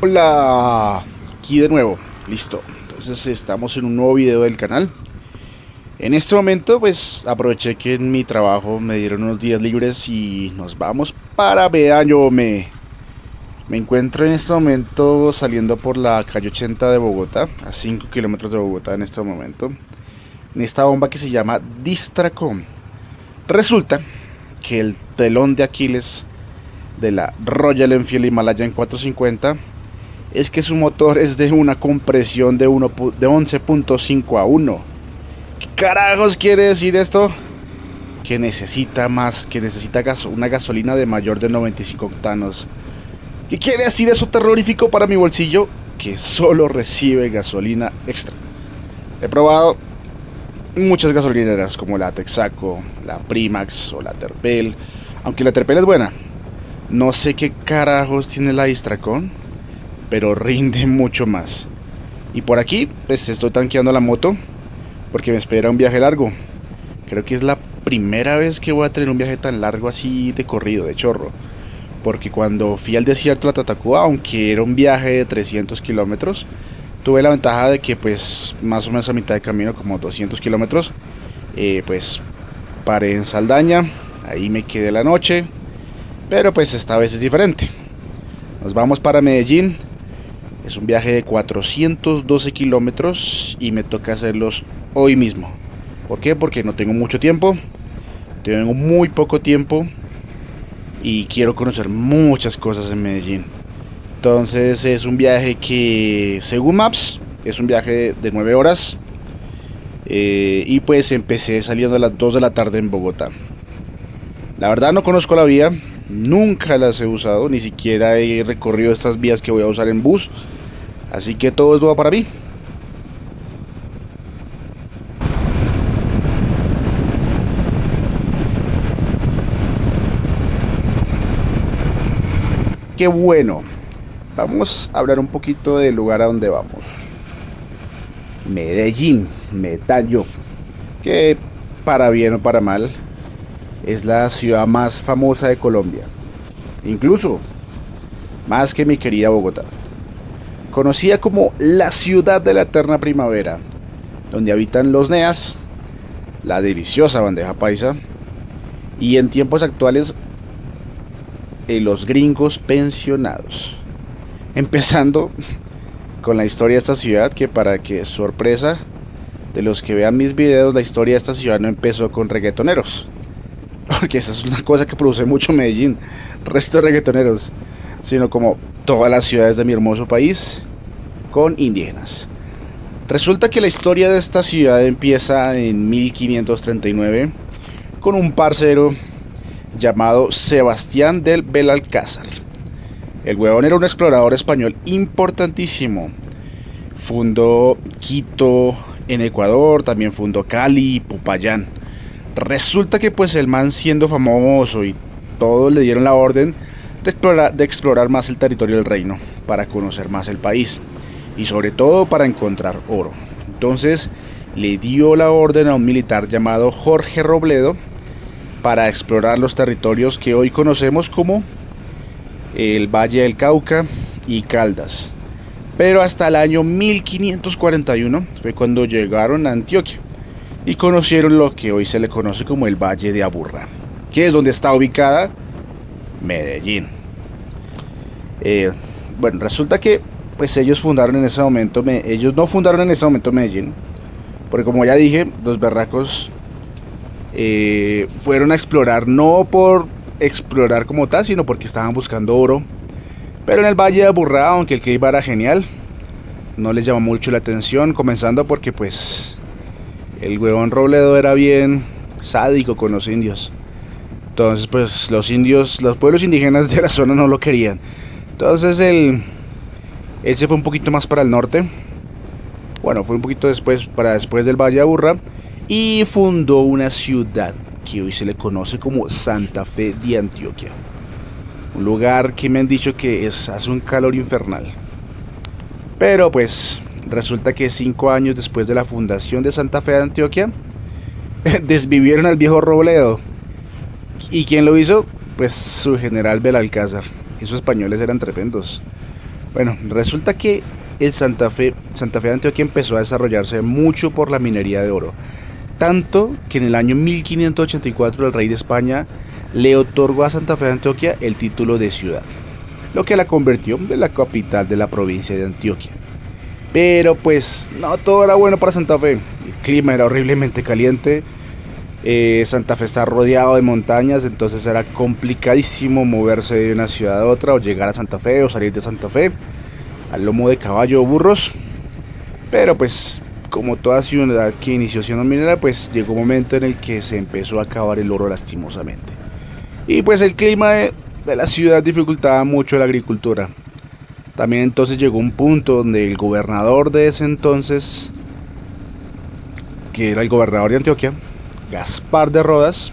Hola, aquí de nuevo, listo. Entonces estamos en un nuevo video del canal. En este momento pues aproveché que en mi trabajo me dieron unos días libres y nos vamos para Medallo. Me encuentro en este momento saliendo por la calle 80 de Bogotá, a 5 kilómetros de Bogotá en este momento, en esta bomba que se llama Distracom. Resulta que el telón de Aquiles de la Royal Enfield Himalayan 450 es que su motor es de una compresión de 11.5 a 1. ¿Qué carajos quiere decir esto? Que necesita una gasolina de mayor de 95 octanos. ¿Qué quiere decir eso terrorífico para mi bolsillo? Que solo recibe gasolina extra. He probado muchas gasolineras como la Texaco, la Primax o la Terpel. Aunque la Terpel es buena. No sé qué carajos tiene la Distracon, pero rinde mucho más. Y por aquí pues estoy tanqueando la moto porque me espera un viaje largo. Creo que es la primera vez que voy a tener un viaje tan largo así de corrido, de chorro. Porque cuando fui al desierto de la Tatacoa, aunque era un viaje de 300 kilómetros, tuve la ventaja de que pues más o menos a mitad de camino, como 200 kilómetros, pues paré en Saldaña, ahí me quedé la noche. Pero pues esta vez es diferente. Nos vamos para Medellín. Es un viaje de 412 kilómetros y me toca hacerlos hoy mismo. ¿Por qué? Porque no tengo mucho tiempo. Tengo muy poco tiempo y quiero conocer muchas cosas en Medellín. Entonces es un viaje que, según Maps, es un viaje de 9 horas. Y pues empecé saliendo a las 2 de la tarde en Bogotá. La verdad no conozco la vía. Nunca las he usado, ni siquiera he recorrido estas vías que voy a usar en bus. Así que todo es nuevo para mí. Qué bueno. Vamos a hablar un poquito del lugar a donde vamos. Medellín, Medallo. Que para bien o para mal es la ciudad más famosa de Colombia. Incluso más que mi querida Bogotá. Conocida como la ciudad de la eterna primavera, donde habitan los neas, la deliciosa bandeja paisa, y en tiempos actuales los gringos pensionados. Empezando con la historia de esta ciudad, que para que sorpresa de los que vean mis videos, la historia de esta ciudad no empezó con reggaetoneros. Porque esa es una cosa que produce mucho Medellín, resto de reggaetoneros, sino como todas las ciudades de mi hermoso país, con indígenas. Resulta que la historia de esta ciudad empieza en 1539 con un parcero llamado Sebastián del Belalcázar. El huevón era un explorador español importantísimo. Fundó Quito en Ecuador, también fundó Cali y Popayán. Resulta que pues el man, siendo famoso y todos le dieron la orden de explorar más el territorio del reino, para conocer más el país y sobre todo para encontrar oro. Entonces le dio la orden a un militar llamado Jorge Robledo para explorar los territorios que hoy conocemos como el Valle del Cauca y Caldas. Pero hasta el año 1541 fue cuando llegaron a Antioquia y conocieron lo que hoy se le conoce como el Valle de Aburrá, que es donde está ubicada Medellín. Bueno, resulta que pues ellos fundaron en ese momento, ellos no fundaron en ese momento Medellín, porque como ya dije, los berracos fueron a explorar, no por explorar como tal, sino porque estaban buscando oro. Pero en el Valle de Aburrá, aunque el clima era genial, no les llamó mucho la atención, comenzando porque pues el huevón Robledo era bien sádico con los indios. Entonces pues los pueblos indígenas de la zona no lo querían. Entonces él se fue un poquito más para el norte. Bueno, fue un poquito después del Valle de Aburrá y fundó una ciudad que hoy se le conoce como Santa Fe de Antioquia. Un lugar que me han dicho que hace un calor infernal. Pero pues resulta que 5 años después de la fundación de Santa Fe de Antioquia, desvivieron al viejo Robledo. ¿Y quién lo hizo? Pues su general Belalcázar. Esos españoles eran tremendos. Bueno, resulta que Santa Fe de Antioquia empezó a desarrollarse mucho por la minería de oro. Tanto que en el año 1584 el rey de España le otorgó a Santa Fe de Antioquia el título de ciudad, lo que la convirtió en la capital de la provincia de Antioquia. Pero pues no todo era bueno para Santa Fe. El clima era horriblemente caliente. Santa Fe está rodeado de montañas, entonces era complicadísimo moverse de una ciudad a otra o llegar a Santa Fe o salir de Santa Fe al lomo de caballo o burros. Pero pues como toda ciudad que inició siendo minera, pues llegó un momento en el que se empezó a acabar el oro lastimosamente. Y pues el clima de la ciudad dificultaba mucho la agricultura. También entonces llegó un punto donde el gobernador de ese entonces, que era el gobernador de Antioquia, Gaspar de Rodas,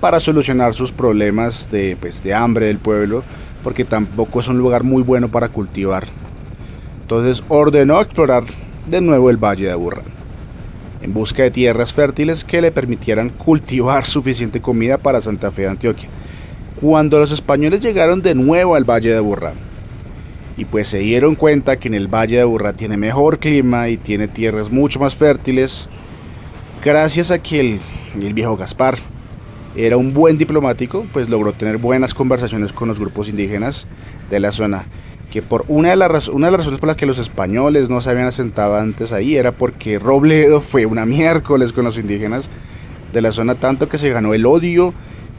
para solucionar sus problemas de hambre del pueblo, porque tampoco es un lugar muy bueno para cultivar. Entonces ordenó explorar de nuevo el Valle de Aburrá, en busca de tierras fértiles que le permitieran cultivar suficiente comida para Santa Fe de Antioquia. Cuando los españoles llegaron de nuevo al Valle de Aburrá, y pues se dieron cuenta que en el Valle de Aburrá tiene mejor clima y tiene tierras mucho más fértiles, gracias a que el viejo Gaspar era un buen diplomático, pues logró tener buenas conversaciones con los grupos indígenas de la zona, que por una de las razones por las que los españoles no se habían asentado antes ahí era porque Robledo fue una miércoles con los indígenas de la zona, tanto que se ganó el odio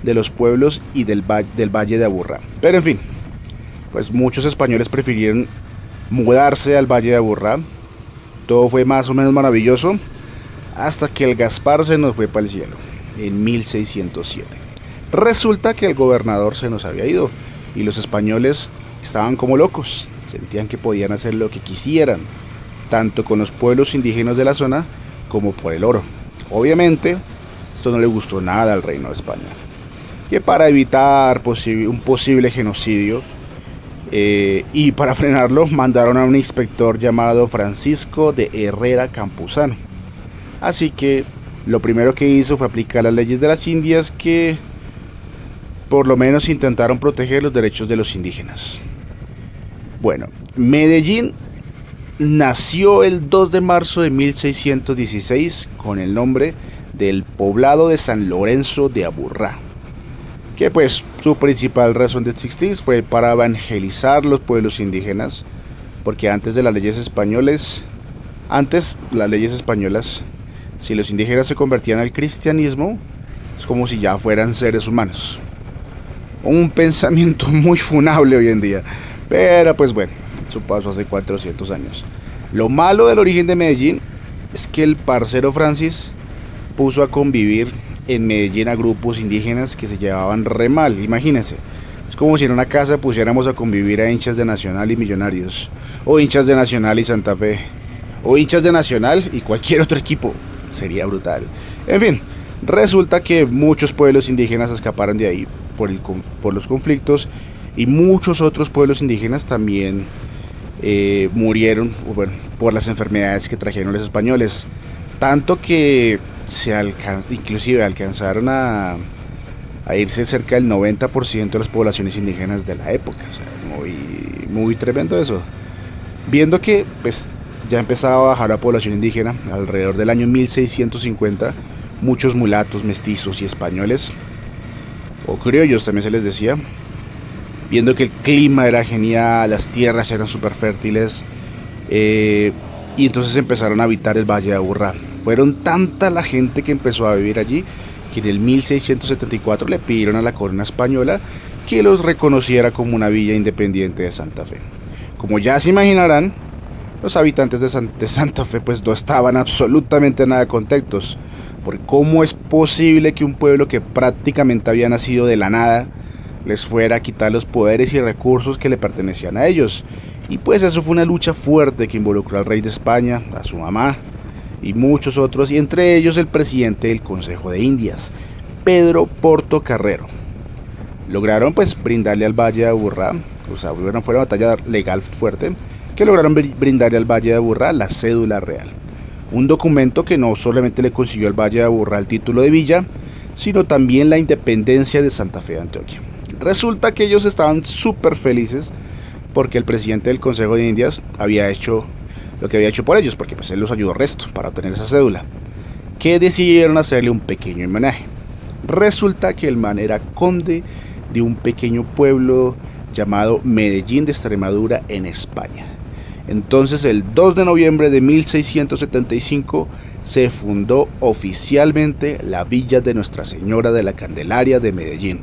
de los pueblos y del Valle de Aburrá. Pero en fin, pues muchos españoles prefirieron mudarse al Valle de Aburrá. Todo fue más o menos maravilloso hasta que el Gaspar se nos fue para el cielo en 1607. Resulta que el gobernador se nos había ido y los españoles estaban como locos, sentían que podían hacer lo que quisieran, tanto con los pueblos indígenas de la zona como por el oro. Obviamente, esto no le gustó nada al reino de España, que para evitar un posible genocidio y para frenarlo mandaron a un inspector llamado Francisco de Herrera Campuzano. Así que lo primero que hizo fue aplicar las leyes de las Indias, que por lo menos intentaron proteger los derechos de los indígenas. Bueno, Medellín nació el 2 de marzo de 1616 con el nombre del poblado de San Lorenzo de Aburrá, que pues su principal razón de existir fue para evangelizar los pueblos indígenas, porque antes las leyes españolas, si los indígenas se convertían al cristianismo, es como si ya fueran seres humanos. Un pensamiento muy funable hoy en día, pero pues bueno, eso pasó hace 400 años. Lo malo del origen de Medellín es que el parcero Francis puso a convivir en Medellín a grupos indígenas que se llevaban re mal, imagínense. Es como si en una casa pusiéramos a convivir a hinchas de Nacional y Millonarios, o hinchas de Nacional y Santa Fe, o hinchas de Nacional y cualquier otro equipo. Sería brutal. En fin, resulta que muchos pueblos indígenas escaparon de ahí por los conflictos, y muchos otros pueblos indígenas también murieron por las enfermedades que trajeron los españoles, tanto que inclusive alcanzaron a irse cerca del 90% de las poblaciones indígenas de la época. O sea, muy tremendo eso. Viendo que pues ya empezaba a bajar la población indígena alrededor del año 1650, muchos mulatos, mestizos y españoles, o criollos también se les decía, viendo que el clima era genial, las tierras eran súper fértiles, y entonces empezaron a habitar el Valle de Aburrá. Fueron tanta la gente que empezó a vivir allí, que en el 1674 le pidieron a la corona española que los reconociera como una villa independiente de Santa Fe. Como ya se imaginarán, los habitantes de Santa Fe pues no estaban absolutamente nada contentos, porque cómo es posible que un pueblo que prácticamente había nacido de la nada les fuera a quitar los poderes y recursos que le pertenecían a ellos. Y pues eso fue una lucha fuerte que involucró al rey de España, a su mamá y muchos otros, y entre ellos el presidente del Consejo de Indias, Pedro Portocarrero. Lograron pues brindarle al Valle de Aburrá, o sea, fue una batalla legal fuerte, que lograron brindarle al Valle de Aburrá la cédula real, un documento que no solamente le consiguió al Valle de Aburrá el título de villa, sino también la independencia de Santa Fe de Antioquia. Resulta que ellos estaban súper felices porque el presidente del Consejo de Indias había hecho lo que había hecho por ellos, porque pues él los ayudó resto para obtener esa cédula, que decidieron hacerle un pequeño homenaje. Resulta que el man era conde de un pequeño pueblo llamado Medellín de Extremadura en España. Entonces el 2 de noviembre de 1675 se fundó oficialmente la villa de Nuestra Señora de la Candelaria de Medellín.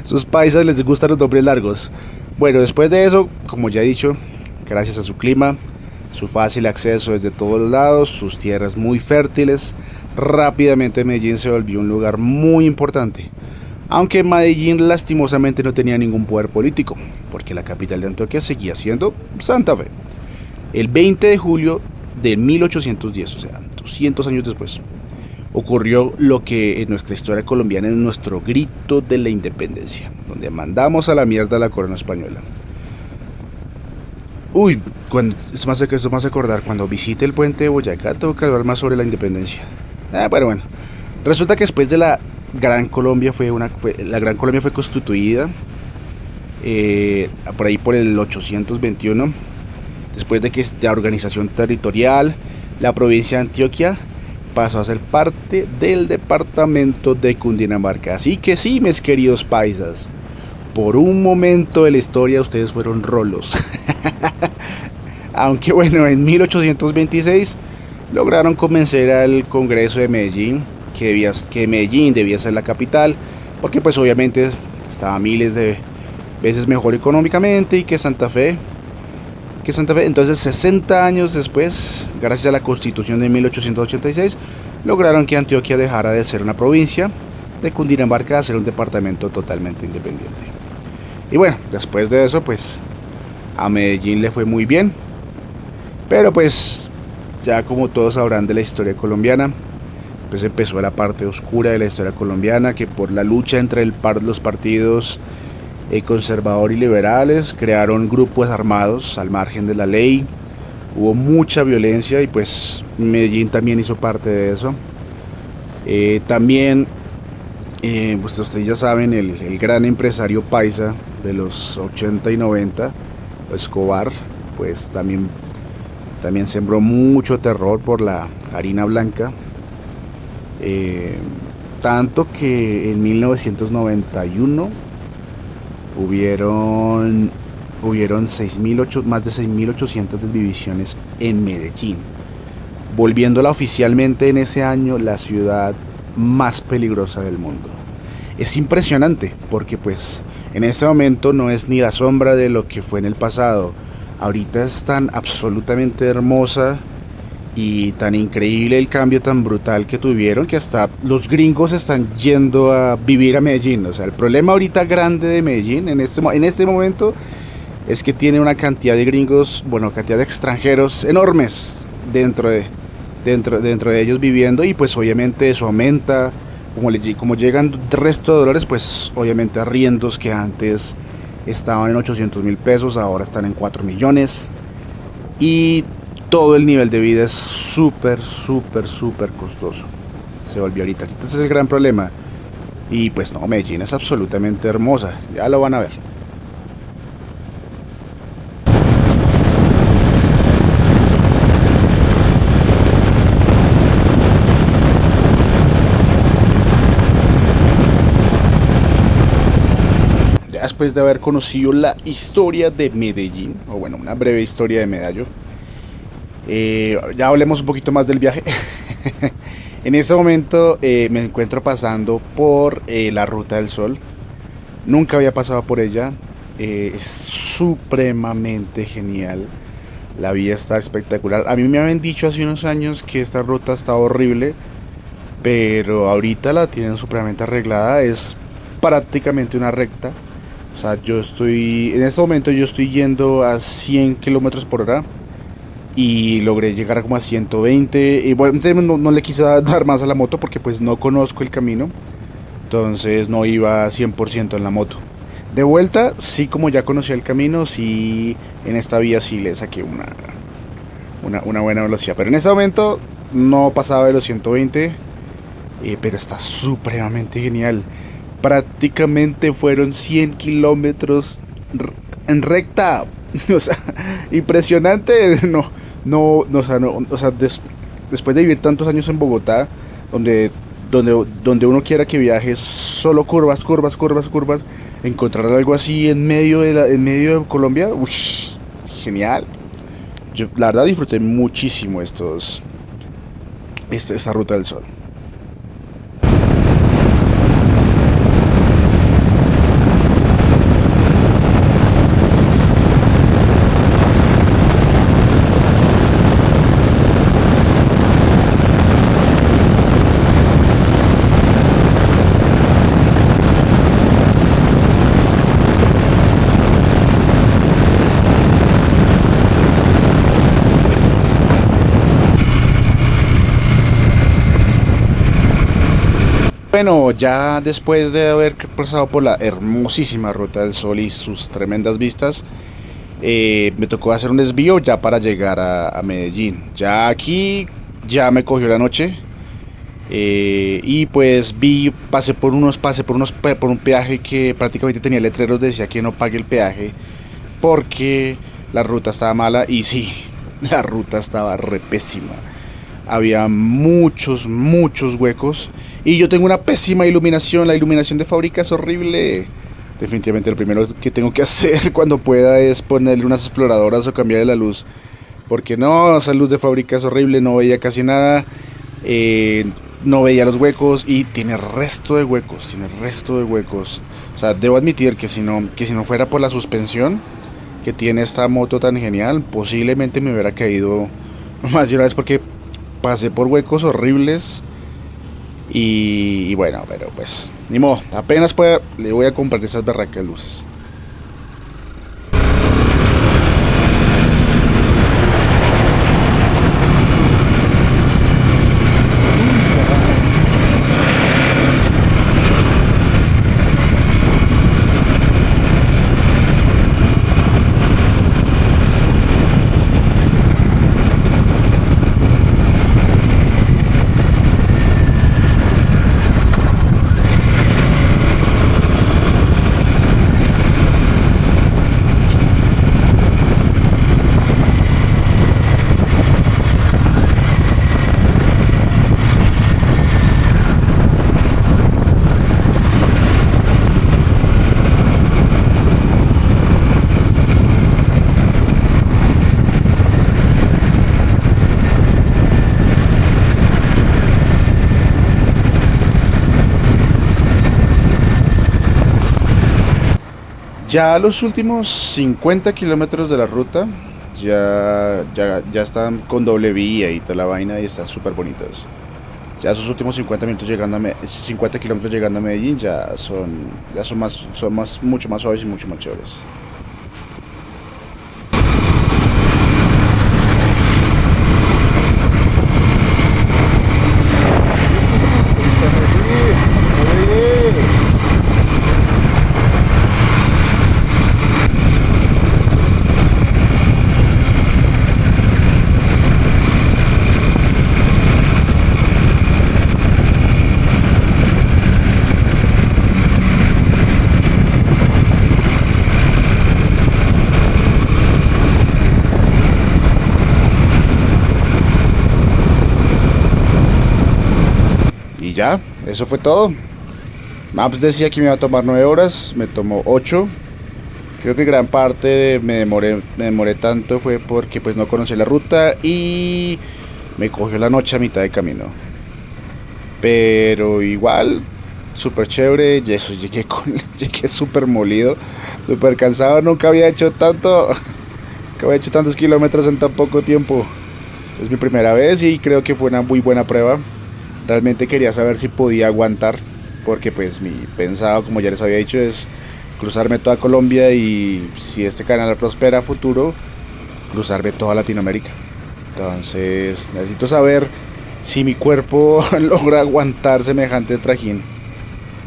Sus paisas les gustan los nombres largos. Bueno, después de eso, como ya he dicho, gracias a su clima, su fácil acceso desde todos los lados, sus tierras muy fértiles, rápidamente Medellín se volvió un lugar muy importante. Aunque Medellín lastimosamente no tenía ningún poder político, porque la capital de Antioquia seguía siendo Santa Fe. El 20 de julio de 1810, o sea, 200 años después, ocurrió lo que en nuestra historia colombiana es nuestro grito de la independencia, donde mandamos a la mierda a la corona española. Uy, esto me hace acordar, cuando visite el puente de Boyacá tengo que hablar más sobre la independencia. Bueno, resulta que después de la Gran Colombia la Gran Colombia fue constituida por ahí por el 821, después de que la organización territorial, la provincia de Antioquia pasó a ser parte del departamento de Cundinamarca. Así que sí, mis queridos paisas, por un momento de la historia ustedes fueron rolos. Aunque bueno, en 1826 lograron convencer al Congreso de Medellín que Medellín debía ser la capital, porque pues obviamente estaba miles de veces mejor económicamente, y que Santa Fe, entonces 60 años después, gracias a la Constitución de 1886, lograron que Antioquia dejara de ser una provincia de Cundinamarca a ser un departamento totalmente independiente. Y bueno, después de eso pues a Medellín le fue muy bien, pero pues ya como todos sabrán de la historia colombiana, pues empezó la parte oscura de la historia colombiana, que por la lucha entre los partidos conservador y liberales crearon grupos armados al margen de la ley, hubo mucha violencia y pues Medellín también hizo parte de eso. También, pues ustedes ya saben, el gran empresario paisa de los 80 y 90, Escobar, pues también sembró mucho terror por la harina blanca. Tanto que en 1991 hubieron más de 6.800 desvivisiones en Medellín, volviéndola oficialmente en ese año la ciudad más peligrosa del mundo. Es impresionante porque pues en ese momento no es ni la sombra de lo que fue en el pasado. Ahorita es tan absolutamente hermosa y tan increíble el cambio tan brutal que tuvieron, que hasta los gringos están yendo a vivir a Medellín. O sea, el problema ahorita grande de Medellín en este momento es que tiene una cantidad de gringos, cantidad de extranjeros enormes dentro de ellos viviendo, y pues obviamente eso aumenta, como llegan resto de dólares, pues obviamente arriendos que antes estaban en 800.000 pesos, ahora están en 4 millones, y todo el nivel de vida es súper costoso. Se volvió ahorita. Ese es el gran problema. Y pues no, Medellín es absolutamente hermosa. Ya lo van a ver. Ya después de haber conocido la historia de Medellín, o bueno, una breve historia de Medallo, ya hablemos un poquito más del viaje. En este momento me encuentro pasando por la Ruta del Sol. Nunca había pasado por ella. Es supremamente genial. La vía está espectacular. A mí me habían dicho hace unos años que esta ruta estaba horrible, pero ahorita la tienen supremamente arreglada. Es prácticamente una recta. O sea, en este momento yo estoy yendo a 100 kilómetros por hora y logré llegar como a 120. Y bueno, no le quise dar más a la moto porque pues no conozco el camino, entonces no iba 100% en la moto. De vuelta, sí, como ya conocía el camino, sí, en esta vía sí le saqué una buena velocidad, pero en este momento no pasaba de los 120, pero está supremamente genial. Prácticamente fueron 100 kilómetros en recta. O sea, impresionante. Después de vivir tantos años en Bogotá, donde, donde uno quiera que viajes solo curvas, curvas, curvas, curvas, encontrar algo así en medio de Colombia, uff, genial. Yo la verdad disfruté muchísimo esta ruta del sol. Bueno, ya después de haber pasado por la hermosísima Ruta del Sol y sus tremendas vistas, me tocó hacer un desvío ya para llegar a Medellín. Ya aquí ya me cogió la noche, y pues pasé por un peaje que prácticamente tenía letreros, decía que no pague el peaje porque la ruta estaba mala y sí, la ruta estaba re pésima. Había muchos, muchos huecos. Y yo tengo una pésima iluminación. La iluminación de fábrica es horrible. Definitivamente lo primero que tengo que hacer cuando pueda es ponerle unas exploradoras o cambiarle la luz. Porque no, esa luz de fábrica es horrible. No veía casi nada. eh, no veía los huecos. Y tiene resto de huecos. Tiene resto de huecos. O sea, debo admitir que si no fuera por la suspensión que tiene esta moto tan genial, posiblemente me hubiera caído más de una vez porque pasé por huecos horribles y bueno, pero pues ni modo, apenas pueda le voy a comprar esas berracas luces. Ya los últimos 50 kilómetros de la ruta ya están con doble vía y toda la vaina y están súper bonitos. Ya esos últimos 50 minutos 50 kilómetros llegando a Medellín ya son mucho más suaves y mucho más chéveres. Y ya, eso fue todo. Maps decía que me iba a tomar 9 horas, me tomó 8. Creo que gran parte me demoré tanto fue porque pues no conocí la ruta y me cogió la noche a mitad de camino. Pero igual, súper chévere, y eso, llegué súper molido, súper cansado, nunca había hecho tantos kilómetros en tan poco tiempo. Es mi primera vez y creo que fue una muy buena prueba. Realmente quería saber si podía aguantar, porque pues mi pensado, como ya les había dicho, es cruzarme toda Colombia y si este canal prospera a futuro, cruzarme toda Latinoamérica. Entonces necesito saber si mi cuerpo logra aguantar semejante trajín.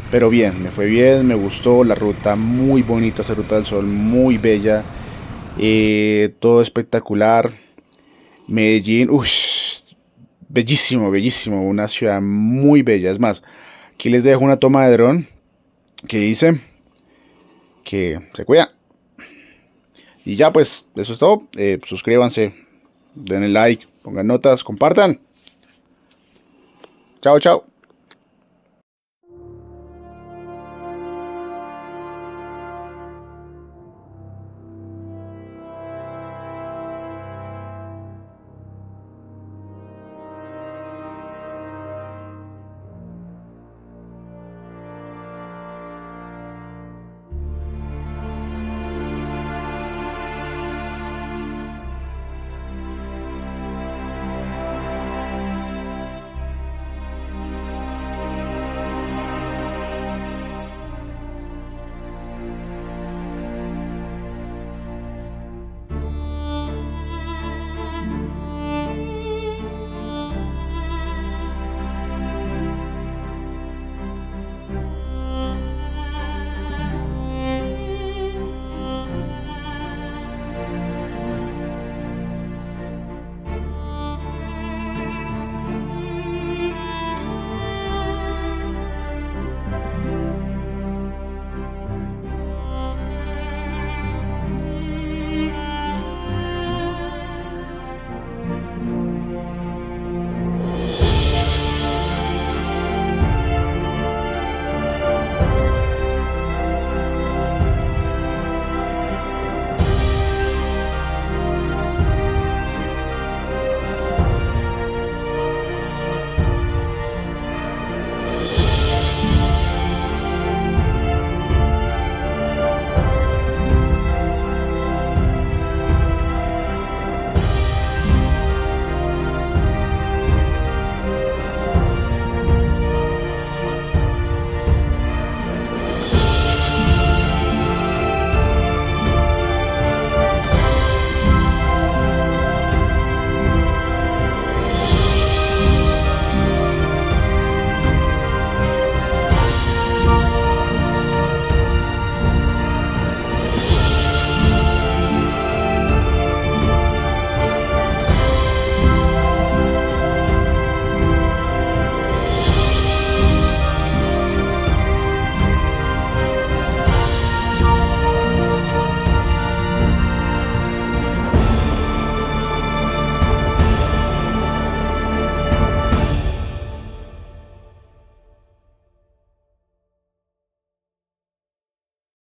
Pero bien, me fue bien, me gustó la ruta, muy bonita esa ruta del sol, muy bella, todo espectacular. Medellín, uff, bellísimo, bellísimo, una ciudad muy bella. Es más, aquí les dejo una toma de dron que dice que se cuida. Y ya pues, eso es todo. Suscríbanse, denle like, pongan notas, compartan. Chao, chao.